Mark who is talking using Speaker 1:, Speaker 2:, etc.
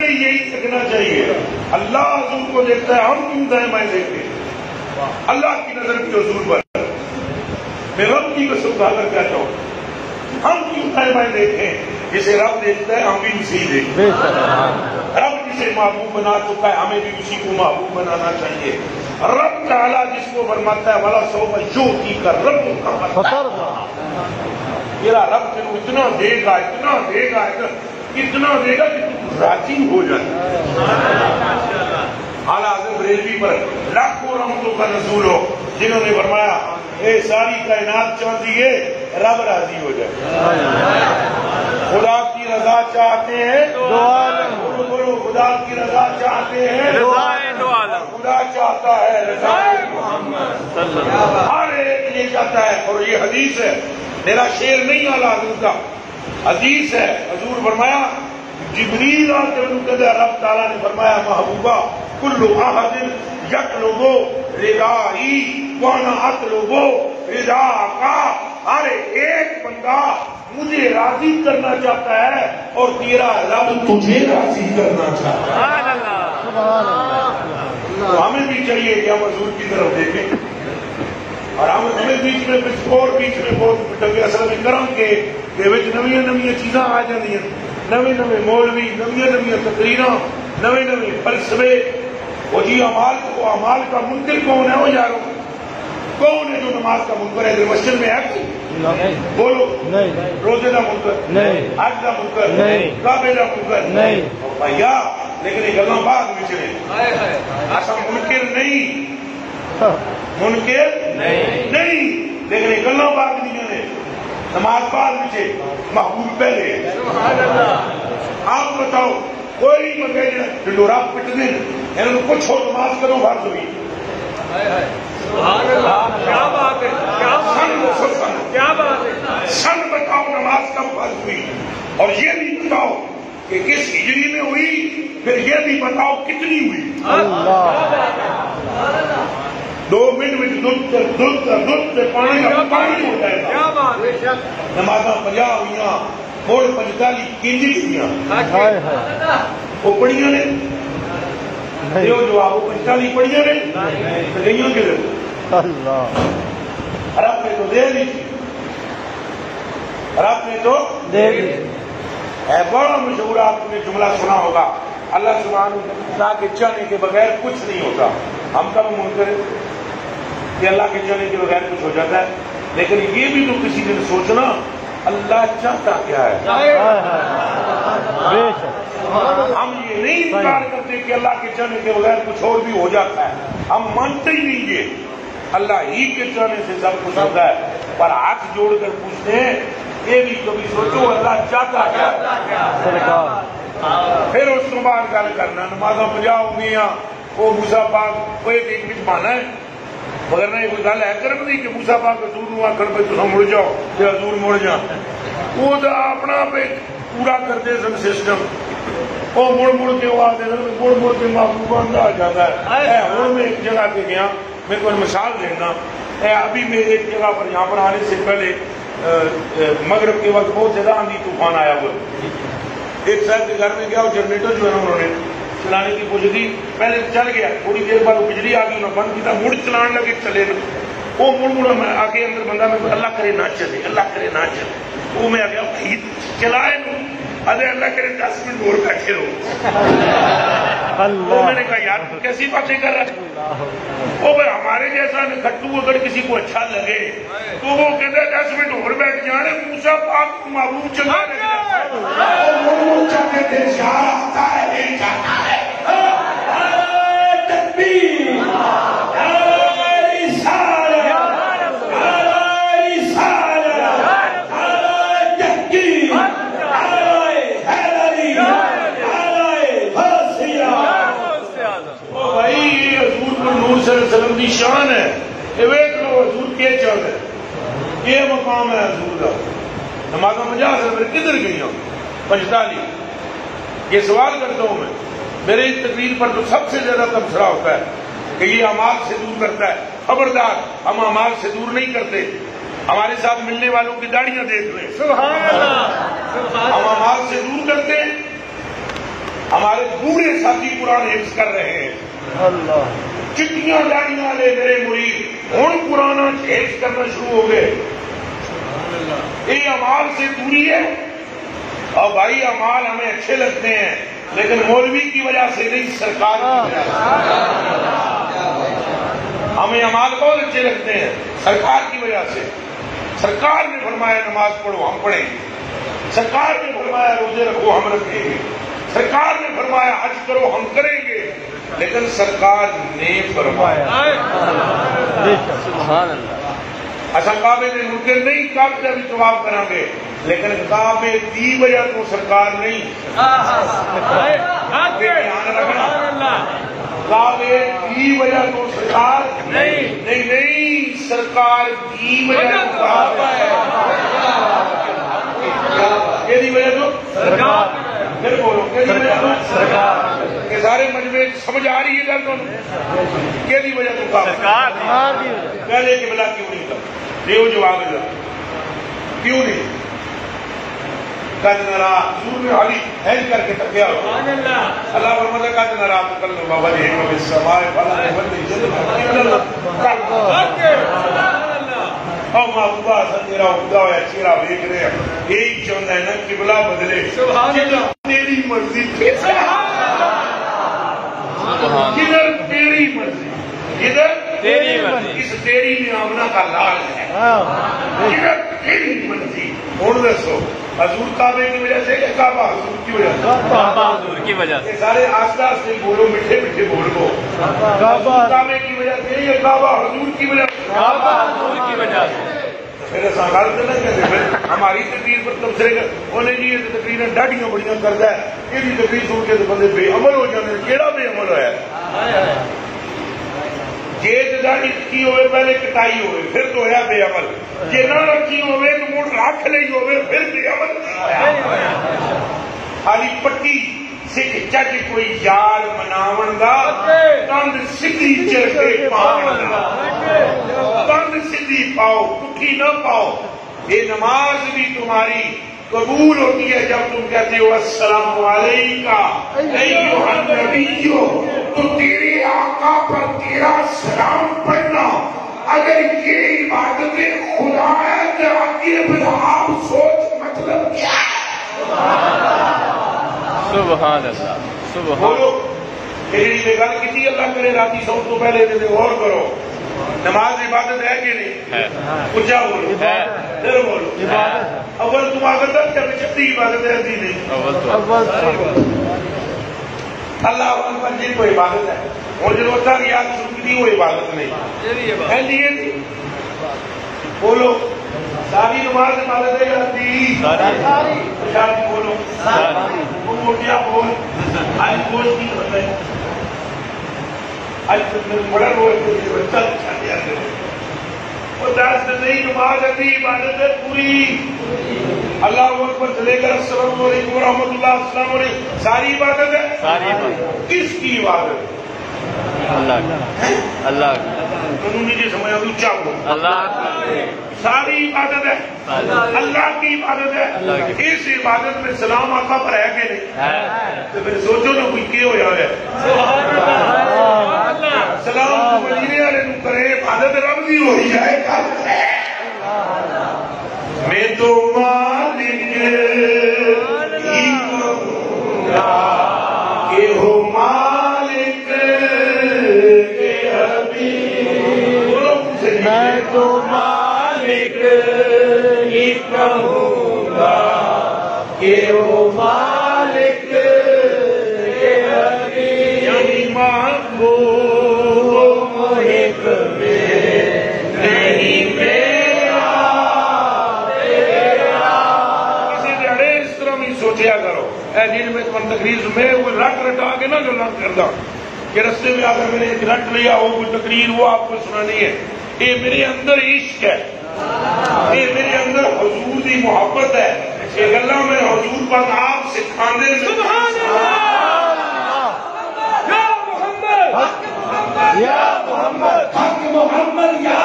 Speaker 1: یہی سیکھنا چاہیے. اللہ حضور کو دیکھتا ہے, ہم کیوں دائیں دیکھتے ہیں؟ اللہ کی نظر کی حضور پر میں رب کی قسم کھا کر کہتا ہوں, ہم کیوں دائیں دیکھیں؟ جسے رب دیکھتا ہے ہم بھی اسی دیکھتے ہیں. رب جسے محبوب بنا چکا ہے ہمیں بھی اسی کو محبوب بنانا چاہیے. رب تعالیٰ جس کو فرماتا ہے والا سوف یعطیک کا رب تیرا رب تجھے اتنا دے گا, اتنا دے گا, اتنا دے گا کہ تم راضی ہو جائے. اعلیٰ حضرت بریلوی پر لاکھوں رحمتوں کا نزول ہو, جنہوں نے فرمایا اے ساری کائنات چاہتی ہے رب راضی ہو جائے. خدا کی رضا چاہتے ہیں بولو, خدا کی رضا چاہتے ہیں, خدا چاہتا ہے رضا محمد. ہر ایک یہ چاہتا ہے. اور یہ حدیث ہے, میرا شعر نہیں اعلیٰ حضرت کا, حدیث ہے. حضور فرمایا جبریل آ کے کہتا ہے رب تعالیٰ نے فرمایا محبوبہ کل احد یطلب رضائی وانا اطلب رضاک. ہر ایک بندہ مجھے راضی کرنا چاہتا ہے اور تیرا رب تجھے راضی کرنا چاہتا ہے. تو ہمیں بھی چاہیے کہ ہم حضور کی طرف دیکھیں, اور ہمیں بیچ میں بہت اصل میں کرم کے نویاں چیزاں آ جاتی ہیں, نویں مولوی, نویاں تقریراں, نویں فلسفے. وہ جی اعمال کا منکر کون ہے؟ وہ یارو کون ہے جو نماز کا منکر ہے؟ مسجد میں ہے بولو, روزے کا منکر, حج کا منکر, کعبے کا منکر بھیا. لیکن یہ گلاں بعد میں چلے, ایسا منکر نہیں, لیکن یہ گلاں بعد نہیں نے. نماز بعد میں محبوب پہلے. آپ بتاؤ کوئی ڈنڈورا پٹنے انہوں کچھ ہو نماز کرو فرض ہوئی.
Speaker 2: کیا بات ہے, کیا بات ہے.
Speaker 1: سن بتاؤ نماز کب فرض ہوئی, اور یہ بھی بتاؤ کہ کس ہجری میں ہوئی, پھر یہ بھی بتاؤ کتنی ہوئی. 2 منٹ میں دودھ پانی ہو جائے گا. نمازاں 50 ہوئی, موڑ 45 کنجی ہوئی, وہ پڑھیاں نے جو آپ 45 پڑھیاں نے گئیوں کے لیے. رب نے تو دے دی, رب نے تو دے دی. بڑا مشہور آپ نے جملہ سنا ہوگا, اللہ سبحانہ وتعالیٰ کے چاہنے کے بغیر کچھ نہیں ہوتا. ہم کب منکر ہیں کہ اللہ کے چاہنے کے بغیر کچھ ہو جاتا ہے, لیکن یہ بھی تو کسی دن سوچنا اللہ چاہتا کیا ہے. ہم یہ نہیں انکار کرتے کہ اللہ کے چاہنے کے بغیر کچھ اور بھی ہو جاتا ہے, ہم مانتے ہی نہیں یہ اللہ ہی کے چاہنے سے سب کچھ ہوتا ہے. پر ہاتھ جوڑ کر پوچھتے ہیں یہ بھی کبھی سوچو اللہ چاہتا کیا. پھر اس کو بعد گل کرنا نمازاں 50 ہو گئی, وہ موسیٰ پاک وہ ایک بہانا ہے, مگر نہ یہ کوئی گل ہے کرم نہیں کہ موسیٰ پاک حضور نو آخر پہ تساں مڑ جاؤ کہ حضور مڑ جا. وہ تو اپنا پہ پورا کرتے سن سسٹم, وہ مڑ کے وہ آتے سن, مڑ کے محبوبہ آ جاتا ہے. ہوں میں ایک جگہ پہ گیا, میں کو مثال دینا. ابھی میں ایک جگہ پر یہاں پر آنے سے پہلے مغرب کے وقت بہت زیادہ آندھی طوفان آیا ہوا. ایک صاحب کے گھر میں گیا, اور جنریٹر جو ہے نا انہوں نے چلانے کی کوشش کی, پہلے چل گیا, تھوڑی دیر بعد وہ بجلی آ گئی, انہوں نے بند کیا, مڑ چلان لگے چلے نا. وہ مڑ میں آ کے اندر بندہ میں اللہ کرے نہ چلے, اللہ کرے نہ چلے. وہ میں آ گیا چلائے ارے اللہ کرے 10 منٹ اور بیٹھے رہو. وہ میں نے کہا یار کیسی باتیں کر رہا ہے. وہ بھائی ہمارے جیسا کھٹو اگر کسی کو اچھا لگے تو وہ کہتا ہے 10 منٹ اور بیٹھ جانے. موسیٰ پاک محبوب چلا وسلم کی شان ہے. یہ ویک لو حضور کے چل ہے, یہ مقام ہے حضور کا. نمازاں 50 سے پھر کدھر گئی ہوں 45. یہ سوال کرتا ہوں میں, میرے اس تقریر پر تو سب سے زیادہ تبصرہ ہوتا ہے کہ یہ اعمال سے دور کرتا ہے. خبردار, ہم اعمال سے دور نہیں کرتے. ہمارے ساتھ ملنے والوں کی داڑیاں دیکھ لیں,
Speaker 2: سبحان اللہ.
Speaker 1: ہم اعمال سے دور کرتے ہیں. ہمارے بوڑھے ساتھی قرآن حفظ کر رہے ہیں، چٹیاں ڈاڑیاں والے میرے مرید ہوں قرآن حفظ کرنا شروع ہو گئے. یہ امال سے دوری ہے. اور بھائی امال ہمیں اچھے لگتے ہیں لیکن مولوی کی وجہ سے نہیں، سرکار کی وجہ سے. ہمیں امال بہت اچھے لگتے ہیں سرکار کی وجہ سے. سرکار نے فرمایا نماز پڑھو ہم پڑھیں گے، سرکار نے فرمایا روزے رکھو ہم رکھیں گے، سرکار نے فرمایا حج کرو ہم کریں گے. لیکن سرکار نے فرمایا
Speaker 3: سبحان اللہ
Speaker 1: اصا کعبے کے ملکے نہیں، کعبے کا بھی طواف کریں گے لیکن کعبے دی وجہ تو سرکار نہیں. دھیان رکھنا، کعبے کی وجہ تو سرکار نہیں، سرکار کی وجہ تو کعبہ ہے. یہ وجہ تو سرکار. پھر بولو کہ وجہ تو سرکار. کہ سارے مجموعے سمجھ آ رہی ہے گل تمہیں کہ وجہ تو کعبہ. پہلے کہ بلا کیوں نہیں تھا دیو جواب ہے کیوں نہیں. قد نرا حضور نے علی ہینج کر کے تکیا ہو اللہ فرماتا قد نرا تقلب وجهك في السماء فلنولينك اور محبوبہ حسن تیرا اگدا ہوا چہرہ دیکھ رہے ہیں. یہی چاہتا ہے نا قبلہ بدلے جدھر تیری مرضی، جدھر تیری مرضی، جدھر تیری مرضی. اس تیری میں آمنہ کا لال ہے، جدھر تیری مرضی. اور دسو حضور کعبے کی وجہ سے یا کعبہ حضور کی وجہ سے؟
Speaker 3: کعبہ حضور کی وجہ سے.
Speaker 1: سارے آستے آستے بولو، میٹھے میٹھے بولو. کعبے کی وجہ سے یا کعبہ حضور کی وجہ سے؟
Speaker 3: کعبہ حضور کی وجہ سے.
Speaker 1: پھر ایسا غلط نہ کہتے پھر ہماری تقریر پر تبصرے کر انہیں جی یہ تقریریں ڈاڈیاں بڑیاں کرتا ہے. یہ تقریر سن کے تو بندے بے عمل ہو جاتے ہیں. کیڑا بے عمل ہوا؟ جی داڑھی رکھی ہوئے پہلے کٹائی ہوئے پھر تو ہوا بے عمل. جی نہ رکھی ہوئے تو مڑ رکھ لی ہوئے پھر بے عمل نہیں ہوا. خالی پٹی سکھ چج کوئی یار مناون دا کند سیدھی چل کے پاون دا کند سیدھی پاؤ پٹھی نہ پاؤ. یہ نماز بھی تمہاری قبول ہوتی ہے جب تم کہتے ہو السلام علیکم ایھا النبی. تو تیرے آقا پر تیرا سلام پڑھنا اگر یہ عبادت خدا ہے تو آگے پھر آپ سوچ مطلب کیا ہے؟
Speaker 3: سبحان اللہ سبحان.
Speaker 1: بولو میری گل کی اللہ کرے راتی سو تو پہلے دے غور کرو. نماز عبادت ہے کہ نہیں؟ اچھا بولو، پھر بولو. اول تم عبادت جب چھٹی عبادت ہے ایسی نہیں. اللہ اکبر جن کو عبادت ہے اور جو ہوتا ہے یاد سنتی وہ عبادت نہیں ہے. لیے بولو ساری نماز عبادت ہے جاتی ساری. بولو وہ موٹیا بول آج بول کی ہوتا ہے. آج بڑا بچہ وہ دس نہیں نماز ابھی عبادت ہے پوری. اللہ اکبر سے لے کر السلام علیکم ورحمۃ اللہ السلام علیکم ساری عبادت ہے.
Speaker 3: ساری عبادت
Speaker 1: کس کی عبادت؟
Speaker 3: اللہ
Speaker 1: قانونی جی سمجھا اونچا بول.
Speaker 3: اللہ
Speaker 1: ساری عبادت ہے اللہ کی عبادت ہے. اس عبادت میں سلام آقا پر ہے کہ نہیں؟ تو پھر سوچو نا کوئی کیا ہوا ہے. سلام مدینے والے کرے عبادت رب دی ہوئی ہے. میں تو مالک ہی کہوں گا کہ ہو مالک کے حبیب. میں تو مالک ہی کہوں گا کہ ہو مالک کے حبیب. یعنی محبوب محب میں نہیں میرا سوچیا کرو. اے جن میں تم تقریر میں وہ رٹ رٹا کے نہ گلا کردا کہ رستے میں آ کر میں نے ایک رٹ لیا ہو کوئی تقریر وہ آپ کو سنانی ہے. یہ میرے اندر عشق ہے، یہ میرے اندر حضور کی محبت ہے. یہ گلا میں حضور پاک آپ سکھاندے نے. سبحان اللہ یا محمد حق محمد یا محمد یا